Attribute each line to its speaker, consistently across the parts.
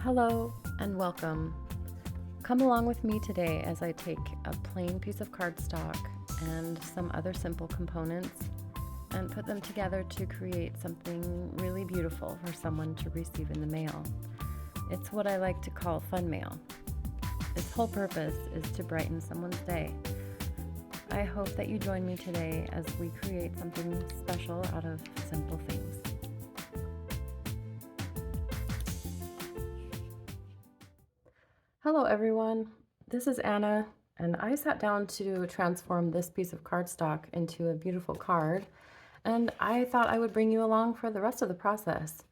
Speaker 1: Hello and welcome. Come along with me today as I take a plain piece of cardstock and some other simple components and put them together to create something really beautiful for someone to receive in the mail. It's what I like to call fun mail. Its whole purpose is to brighten someone's day. I hope that you join me today as we create something special out of simple things. Hello everyone, this is Anna, and I sat down to transform this piece of cardstock into a beautiful card, and I thought I would bring you along for the rest of the process.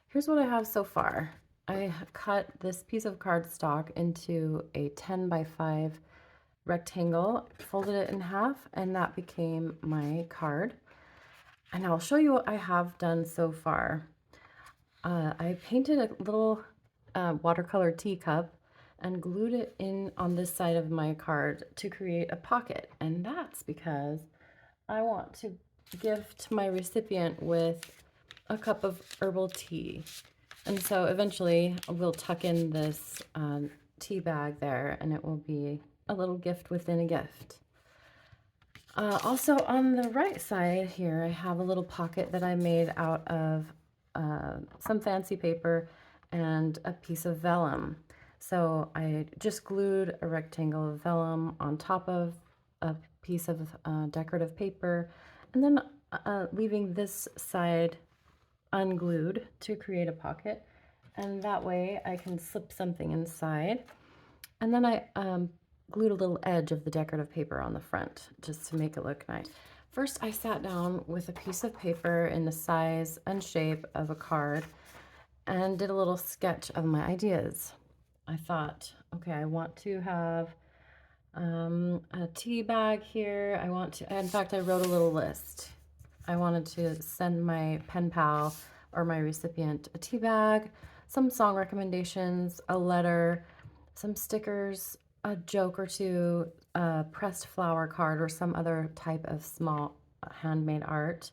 Speaker 1: Here's what I have so far. I cut this piece of cardstock into a 10 by 5 rectangle, folded it in half, and that became my card. And I'll show you what I have done so far. I painted a little watercolor teacup and glued it in on this side of my card to create a pocket. And that's because I want to gift my recipient with a cup of herbal tea. And so eventually we'll tuck in this tea bag there, and it will be a little gift within a gift. Also on the right side here, I have a little pocket that I made out of some fancy paper and a piece of vellum. So I just glued a rectangle of vellum on top of a piece of decorative paper, and then leaving this side unglued to create a pocket. And that way I can slip something inside. And then I glued a little edge of the decorative paper on the front just to make it look nice. First, I sat down with a piece of paper in the size and shape of a card and did a little sketch of my ideas. I thought, okay, I want to have a tea bag here. I want to, in fact, I wrote a little list. I wanted to send my pen pal or my recipient a tea bag, some song recommendations, a letter, some stickers, a joke or two, a pressed flower card, or some other type of small handmade art.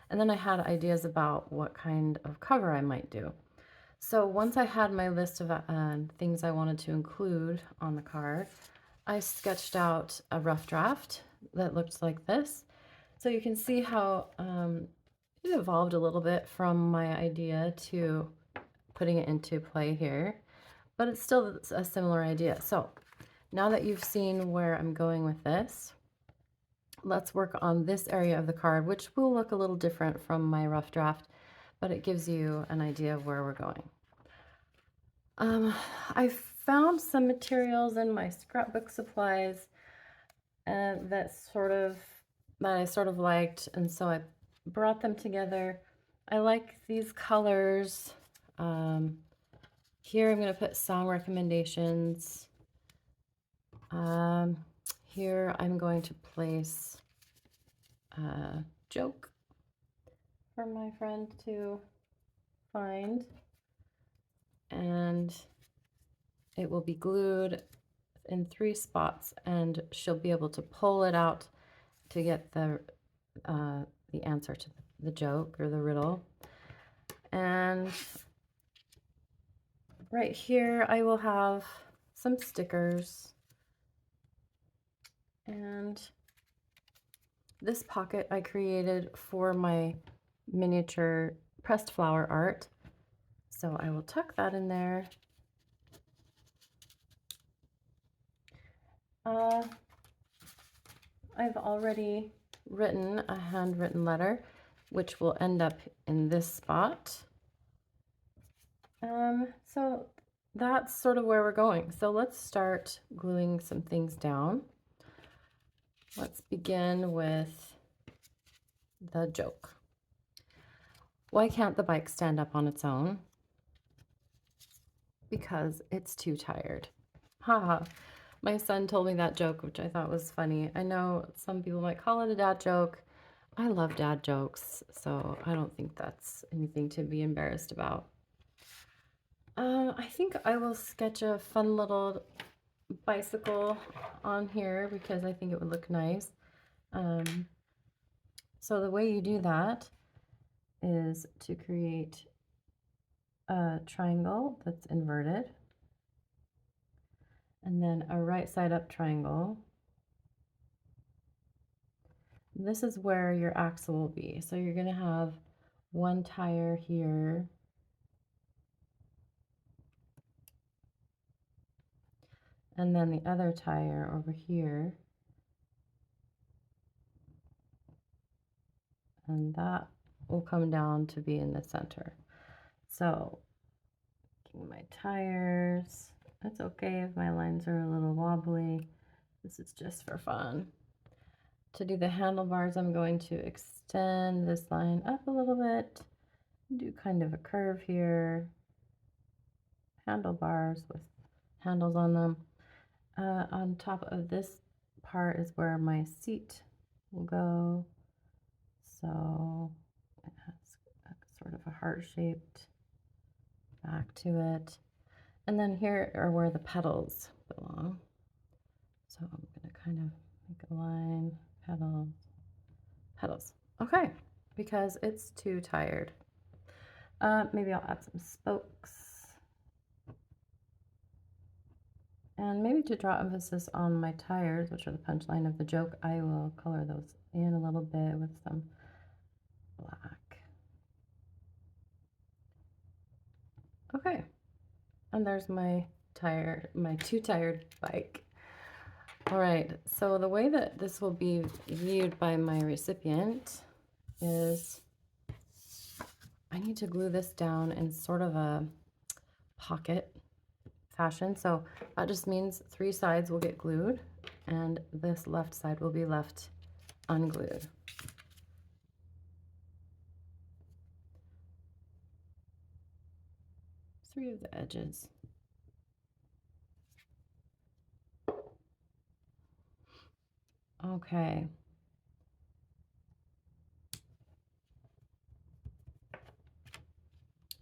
Speaker 1: And then I had ideas about what kind of cover I might do. So once I had my list of things I wanted to include on the card, I sketched out a rough draft that looked like this. So you can see how it evolved a little bit from my idea to putting it into play here, but it's still a similar idea. So now that you've seen where I'm going with this, let's work on this area of the card, which will look a little different from my rough draft, but it gives you an idea of where we're going. I found some materials in my scrapbook supplies that I sort of liked, and so I brought them together. I like these colors. Here I'm going to put song recommendations. Here I'm going to place a joke for my friend to find, and it will be glued in 3 spots, and she'll be able to pull it out to get the answer to the joke or the riddle. And right here I will have some stickers, and this pocket I created for my miniature pressed flower art. So I will tuck that in there. I've already written a handwritten letter, which will end up in this spot. So that's sort of where we're going. So let's start gluing some things down. Let's begin with the joke. Why can't the bike stand up on its own? Because it's too tired. Haha. My son told me that joke, which I thought was funny. I know some people might call it a dad joke. I love dad jokes, so I don't think that's anything to be embarrassed about. I think I will sketch a fun little bicycle on here because I think it would look nice. So the way you do that is to create a triangle that's inverted, and then a right side up triangle. This is where your axle will be. So you're going to have one tire here, and then the other tire over here, and that will come down to be in the center. So my tires, it's okay if my lines are a little wobbly. This is just for fun. To do the handlebars, I'm going to extend this line up a little bit, do kind of a curve here, handlebars with handles on them. On top of this part is where my seat will go. So it has sort of a heart-shaped back to it. And then here are where the pedals belong. So I'm going to kind of make a line, pedals, pedals. Okay, because it's too tired. Maybe I'll add some spokes. And maybe to draw emphasis on my tires, which are the punchline of the joke, I will color those in a little bit with some black. Okay, and there's my two-tired bike. All right, so the way that this will be viewed by my recipient is I need to glue this down in sort of a pocket fashion. So that just means 3 sides will get glued and this left side will be left unglued. Three of the edges. Okay.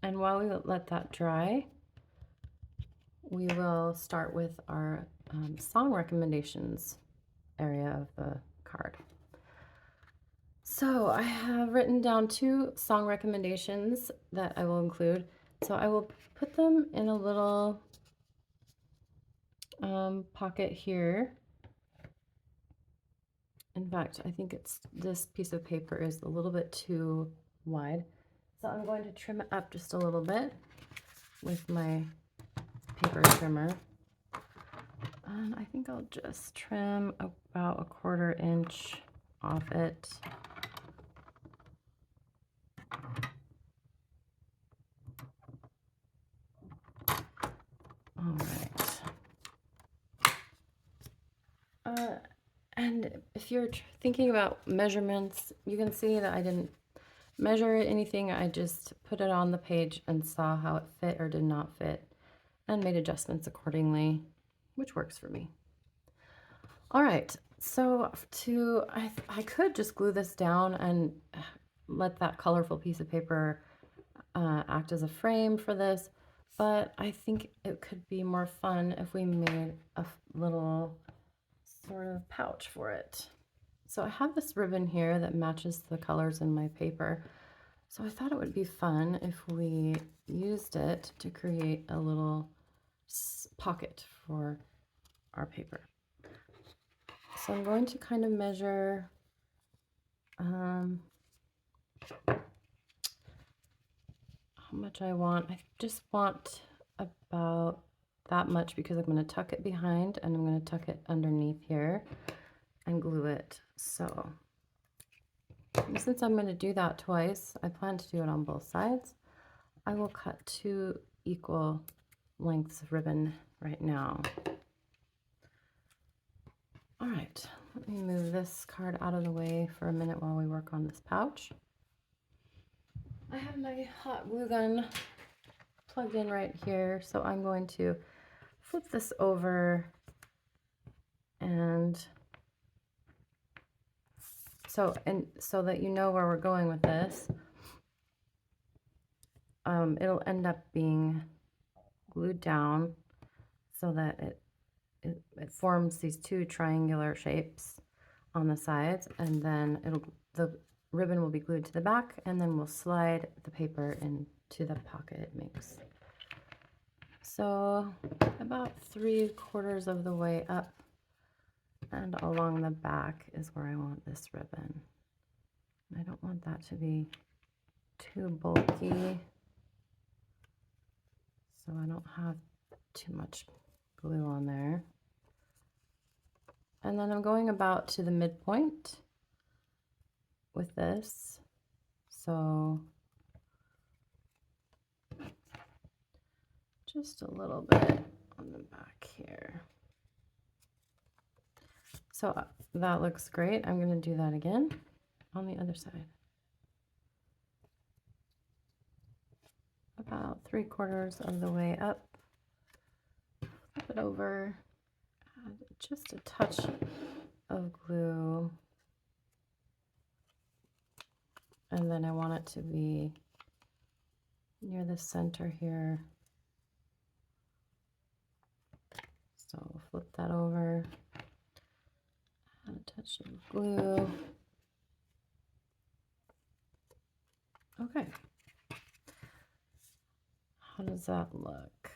Speaker 1: And while we let that dry, we will start with our song recommendations area of the card. So I have written down 2 song recommendations that I will include. So I will put them in a little pocket here. In fact, I think this piece of paper is a little bit too wide. So I'm going to trim it up just a little bit with my paper trimmer. And I think I'll just trim about 1/4 inch off it. All right. And if you're thinking about measurements, you can see that I didn't measure anything. I just put it on the page and saw how it fit or did not fit and made adjustments accordingly, which works for me. All right, so I could just glue this down and let that colorful piece of paper act as a frame for this, but I think it could be more fun if we made a little sort of pouch for it. So I have this ribbon here that matches the colors in my paper. So I thought it would be fun if we used it to create a little pocket for our paper. So I'm going to kind of measure how much I want. I just want about that much because I'm going to tuck it behind and I'm going to tuck it underneath here and glue it. So since I'm going to do that twice, I plan to do it on both sides. I will cut 2 equal lengths of ribbon right now. All right, let me move this card out of the way for a minute while we work on this pouch. I have my hot glue gun plugged in right here, so I'm going to flip this over and so that you know where we're going with this, it'll end up being glued down so that it forms these 2 triangular shapes on the sides, and then ribbon will be glued to the back, and then we'll slide the paper into the pocket it makes. So about 3/4 of the way up and along the back is where I want this ribbon. I don't want that to be too bulky, so I don't have too much glue on there. And then I'm going about to the midpoint with this. So just a little bit on the back here. So that looks great. I'm going to do that again on the other side. About 3/4 of the way up. Flip it over. Add just a touch of glue. And then I want it to be near the center here. So flip that over. Add a touch of glue. Okay. How does that look?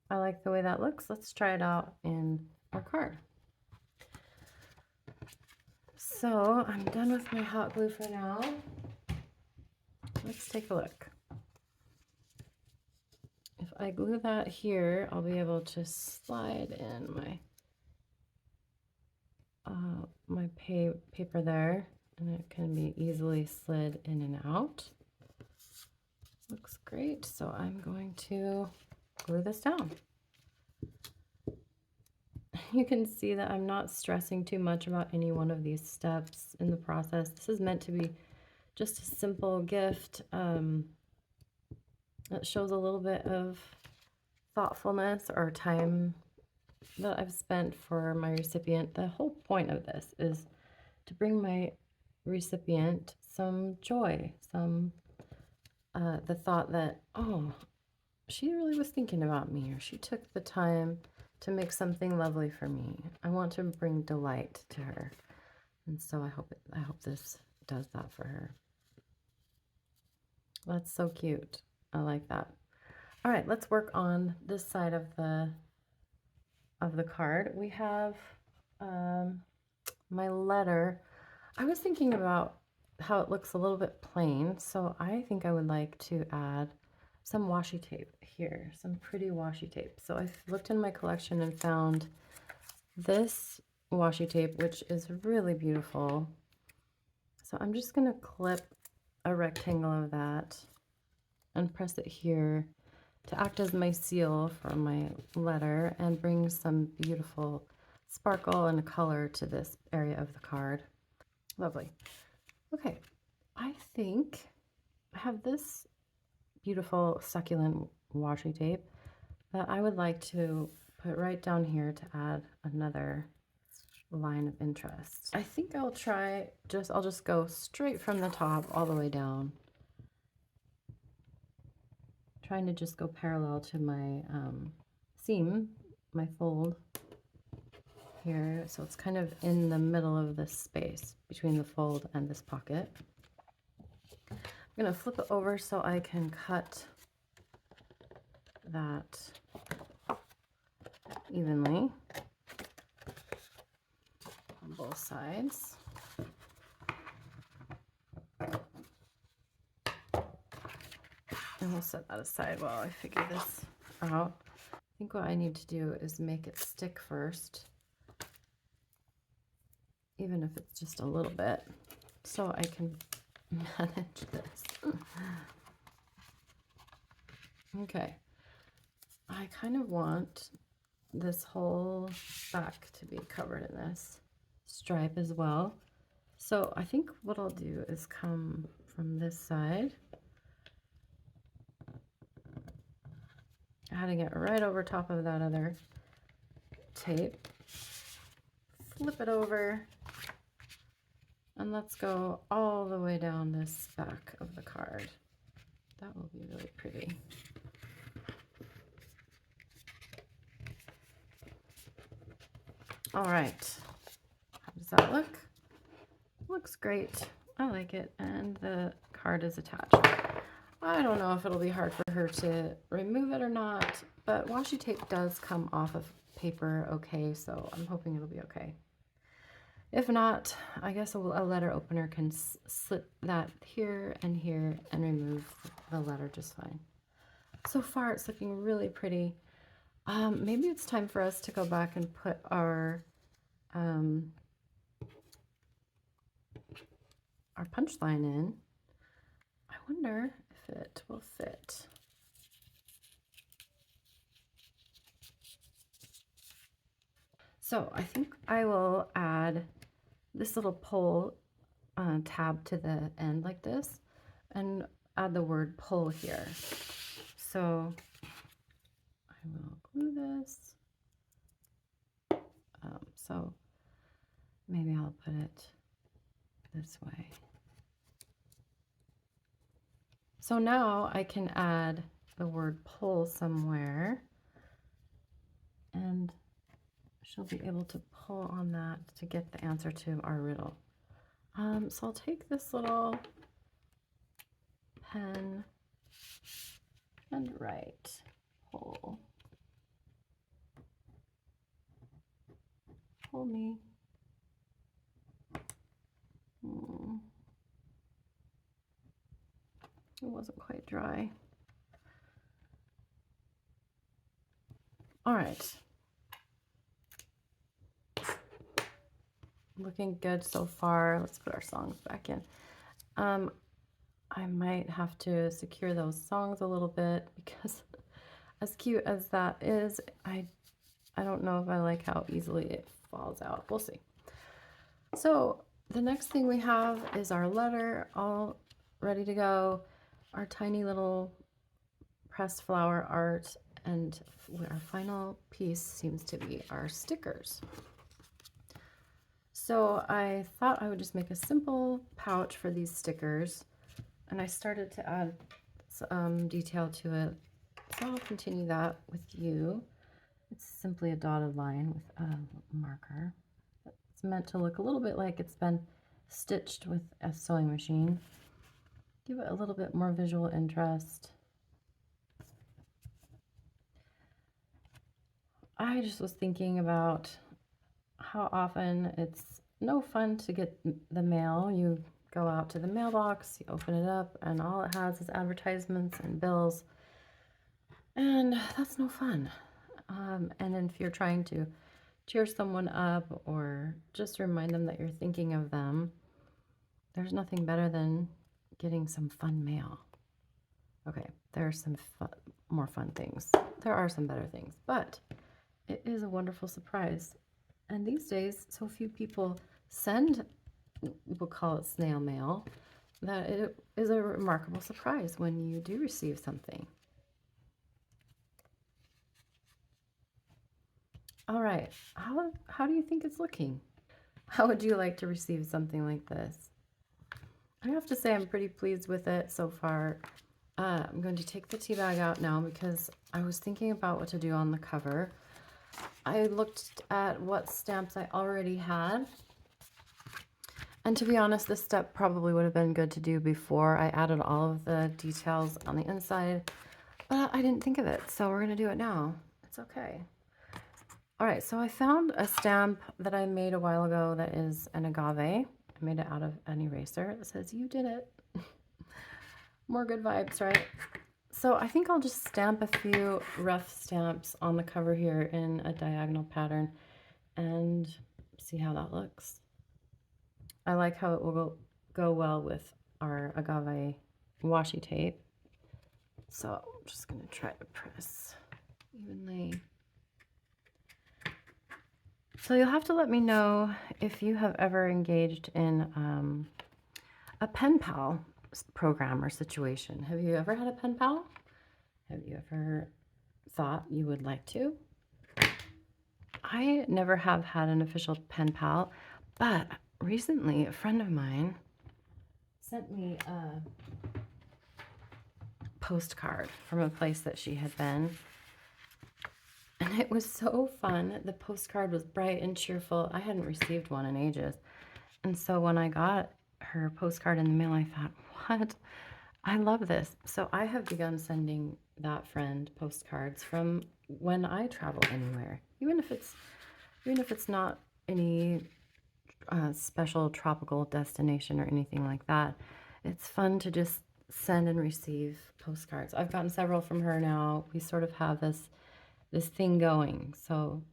Speaker 1: I like the way that looks. Let's try it out in our card. So I'm done with my hot glue for now. Let's take a look. If I glue that here, I'll be able to slide in my paper there, and it can be easily slid in and out. Looks great. So I'm going to glue this down. You can see that I'm not stressing too much about any one of these steps in the process. This is meant to be just a simple gift that shows a little bit of thoughtfulness or time that I've spent for my recipient. The whole point of this is to bring my recipient some joy, the thought that, oh, she really was thinking about me, or she took the time to make something lovely for me. I want to bring delight to her, and so I hope this does that for her. That's so cute. I like that. All right, let's work on this side of the card. We have my letter. I was thinking about how it looks a little bit plain, so I think I would like to add some washi tape here, some pretty washi tape. So I looked in my collection and found this washi tape, which is really beautiful. So I'm just going to clip a rectangle of that and press it here to act as my seal for my letter and bring some beautiful sparkle and color to this area of the card. Lovely. Okay, I think I have this beautiful succulent washi tape that I would like to put right down here to add another line of interest. I think I'll just go straight from the top all the way down, trying to just go parallel to my seam, my fold here, so it's kind of in the middle of this space between the fold and this pocket. I'm going to flip it over so I can cut that evenly on both sides. And we'll set that aside while I figure this out. I think what I need to do is make it stick first, even if it's just a little bit, so I can manage this. Okay, I kind of want this whole back to be covered in this stripe as well. So I think what I'll do is come from this side, adding it right over top of that other tape, flip it over, and let's go all the way down this back of the card. That will be really pretty. All right, how does that look? Looks great. I like it, and the card is attached. I don't know if it'll be hard for her to remove it or not, but washi tape does come off of paper okay, so I'm hoping it'll be okay. If not, I guess a letter opener can slip that here and remove the letter just fine. So far, it's looking really pretty. Maybe it's time for us to go back and put our punchline in. I wonder if it will fit. So I think I will add this little pull tab to the end like this and add the word pull here. So I will glue this. So maybe I'll put it this way. So now I can add the word pull somewhere, and she'll be able to pull on that to get the answer to our riddle. So I'll take this little pen and write pull. Pull me. It wasn't quite dry. All right. Looking good so far. Let's put our songs back in. I might have to secure those songs a little bit because as cute as that is, I don't know if I like how easily it falls out. We'll see. So the next thing we have is our letter all ready to go, our tiny little pressed flower art, and our final piece seems to be our stickers. So I thought I would just make a simple pouch for these stickers, and I started to add some detail to it. So I'll continue that with you. It's simply a dotted line with a marker. It's meant to look a little bit like it's been stitched with a sewing machine. Give it a little bit more visual interest. I just was thinking about how often it's no fun to get the mail. You go out to the mailbox, you open it up, and all it has is advertisements and bills. And that's no fun. And then if you're trying to cheer someone up or just remind them that you're thinking of them, there's nothing better than getting some fun mail. Okay, there are some more fun things. There are some better things, but it is a wonderful surprise. And these days, so few people send, we'll call it snail mail, that it is a remarkable surprise when you do receive something. All right, how do you think it's looking? How would you like to receive something like this? I have to say I'm pretty pleased with it so far. I'm going to take the tea bag out now because I was thinking about what to do on the cover. I looked at what stamps I already had. And to be honest, this step probably would have been good to do before I added all of the details on the inside, but I didn't think of it, so we're going to do it now. It's okay. All right, so I found a stamp that I made a while ago that is an agave. I made it out of an eraser. It says, "You did it." More good vibes, right? So I think I'll just stamp a few rough stamps on the cover here in a diagonal pattern and see how that looks. I like how it will go well with our agave washi tape. So I'm just going to try to press evenly. So you'll have to let me know if you have ever engaged in a pen pal program or situation. Have you ever had a pen pal? Have you ever thought you would like to? I never have had an official pen pal, but recently a friend of mine sent me a postcard from a place that she had been. And it was so fun. The postcard was bright and cheerful. I hadn't received one in ages. And so when I got her postcard in the mail, I thought, what? I love this. So I have begun sending that friend postcards from when I travel anywhere, even if it's not any special tropical destination or anything like that. It's fun to just send and receive postcards. I've gotten several from her now. We sort of have this thing going. So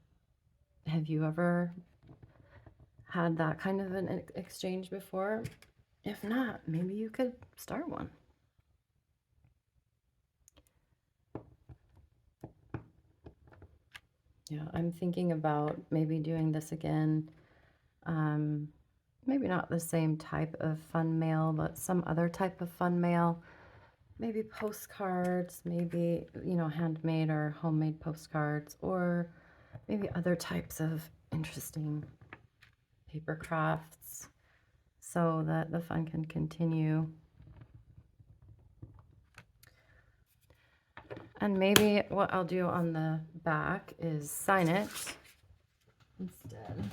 Speaker 1: have you ever had that kind of an exchange before? If not, maybe you could start one. Yeah, I'm thinking about maybe doing this again. Maybe not the same type of fun mail, but some other type of fun mail. Maybe postcards, maybe, handmade or homemade postcards, or maybe other types of interesting paper crafts so that the fun can continue. And maybe what I'll do on the back is sign it instead.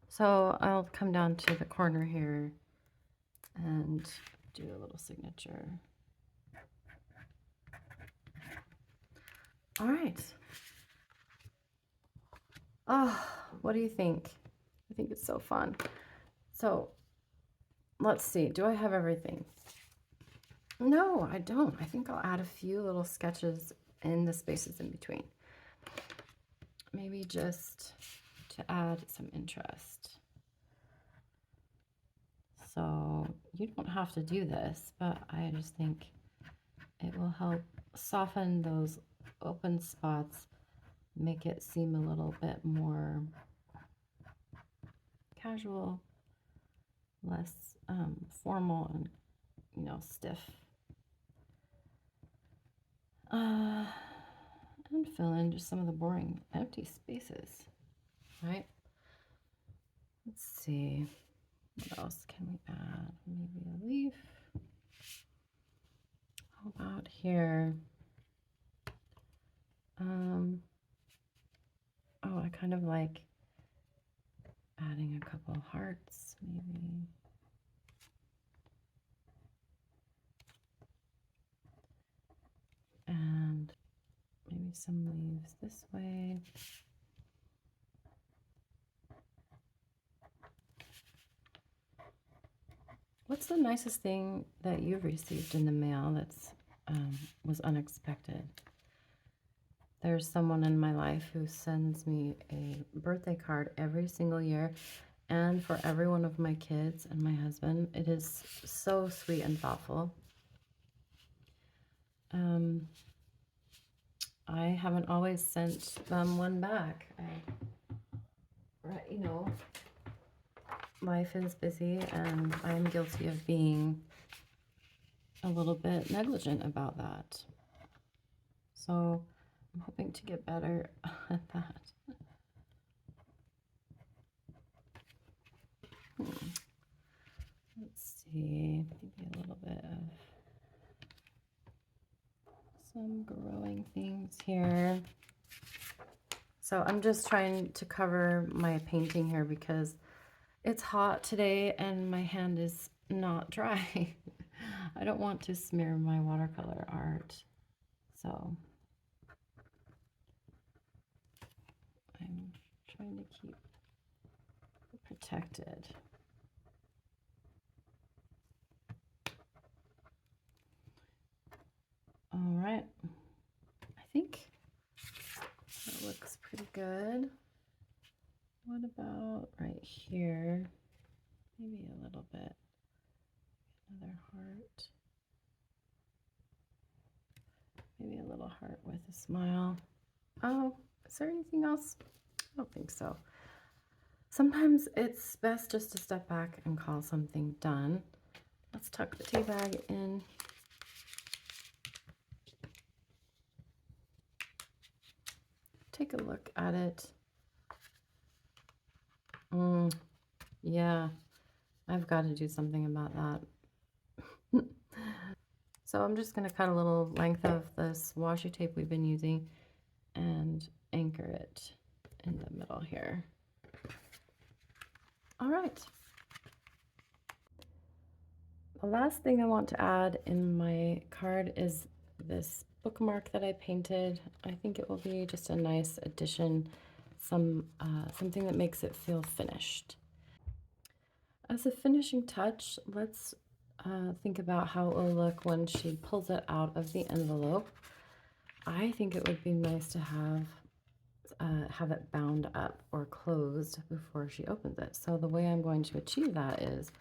Speaker 1: So I'll come down to the corner here and do a little signature. All right. Oh, what do you think? I think it's so fun. So let's see. Do I have everything? No, I don't. I think I'll add a few little sketches in the spaces in between. Maybe just to add some interest. So you don't have to do this, but I just think it will help soften those open spots, make it seem a little bit more casual, less formal and, stiff. And fill in just some of the boring empty spaces, right? Let's see. What else can we add? Maybe a leaf. How about here? Oh, I kind of like adding a couple hearts, maybe. And maybe some leaves this way. What's the nicest thing that you've received in the mail that's was unexpected? There's someone in my life who sends me a birthday card every single year, and for every one of my kids and my husband. It is so sweet and thoughtful. I haven't always sent them one back. Life is busy, and I'm guilty of being a little bit negligent about that. So I'm hoping to get better at that. Let's see, maybe a little bit of some growing things here. So I'm just trying to cover my painting here because it's hot today and my hand is not dry. I don't want to smear my watercolor art. So I'm trying to keep it protected. All right, I think that looks pretty good. What about right here? Maybe a little bit. Another heart. Maybe a little heart with a smile. Oh, is there anything else? I don't think so. Sometimes it's best just to step back and call something done. Let's tuck the tea bag in. Take a look at it. Yeah, I've got to do something about that. So I'm just going to cut a little length of this washi tape we've been using and anchor it in the middle here. All right. The last thing I want to add in my card is this bookmark that I painted. I think it will be just a nice addition, something that makes it feel finished. As a finishing touch, let's think about how it will look when she pulls it out of the envelope. I think it would be nice to have it bound up or closed before she opens it. So the way I'm going to achieve that is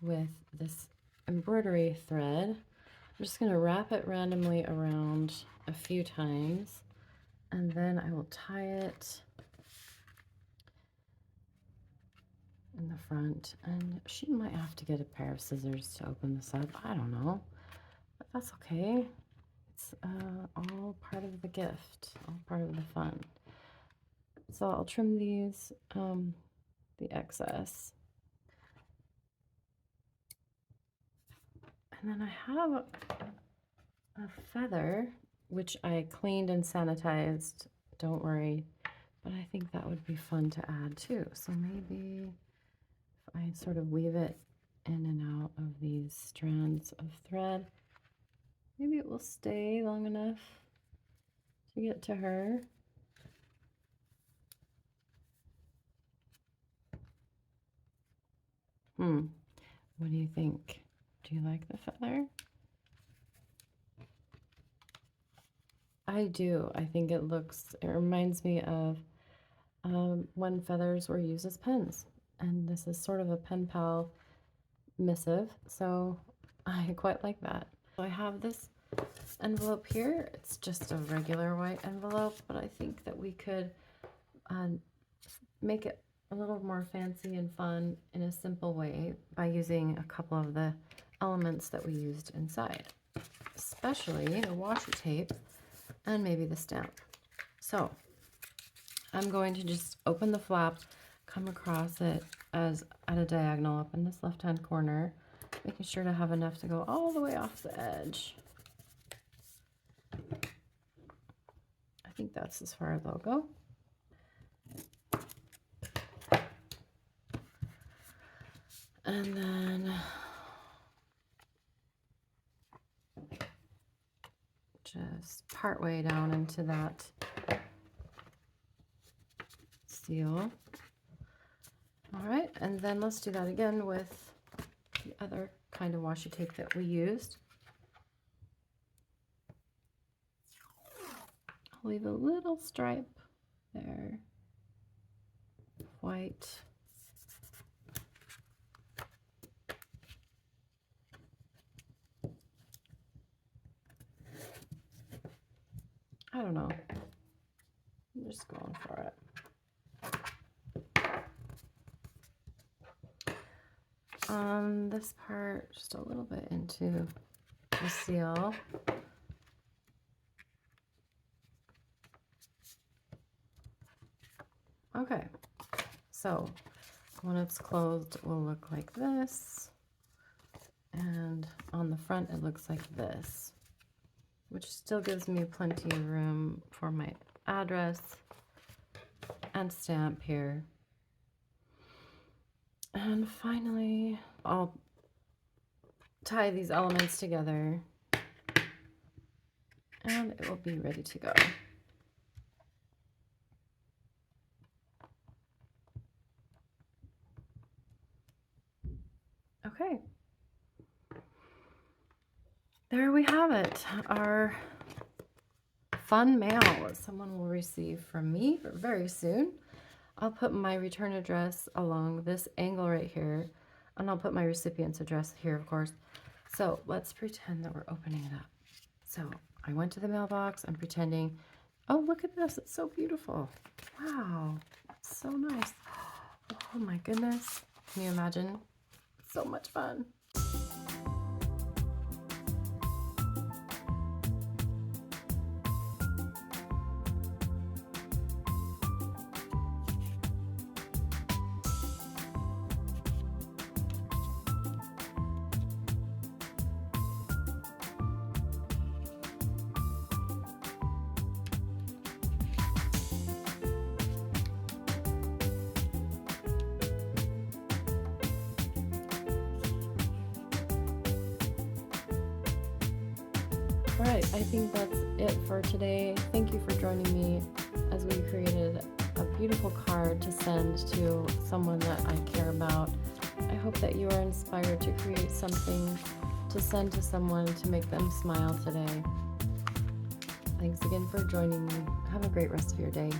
Speaker 1: with this embroidery thread. I'm just going to wrap it randomly around a few times, and then I will tie it in the front. And she might have to get a pair of scissors to open this up. I don't know, but that's okay. It's all part of the gift, all part of the fun. So I'll trim these, the excess. And then I have a feather, which I cleaned and sanitized, don't worry, but I think that would be fun to add too. So maybe if I sort of weave it in and out of these strands of thread, maybe it will stay long enough to get to her. What do you think? Do you like the feather? I do. I think it reminds me of when feathers were used as pens. And this is sort of a pen pal missive, so I quite like that. So I have this envelope here. It's just a regular white envelope, but I think that we could make it a little more fancy and fun in a simple way by using a couple of the elements that we used inside, especially the washi tape and maybe the stamp. So I'm going to just open the flap, come across it as at a diagonal up in this left-hand corner, making sure to have enough to go all the way off the edge. I think that's as far as I'll go. And then just part way down into that seal. All right, and then let's do that again with the other kind of washi tape that we used. I'll leave a little stripe there, white. I don't know. I'm just going for it. On this part, just a little bit into the seal. Okay, so when it's closed, it will look like this. And on the front, it looks like this, which still gives me plenty of room for my address and stamp here. And finally, I'll tie these elements together and it will be ready to go. Okay. There we have it, our fun mail that someone will receive from me very soon. I'll put my return address along this angle right here, and I'll put my recipient's address here, of course. So let's pretend that we're opening it up. So I went to the mailbox, I'm pretending, oh, look at this, it's so beautiful. Wow, it's so nice. Oh my goodness, can you imagine? So much fun. All right, I think that's it for today. Thank you for joining me as we created a beautiful card to send to someone that I care about. I hope that you are inspired to create something to send to someone to make them smile today. Thanks again for joining me. Have a great rest of your day.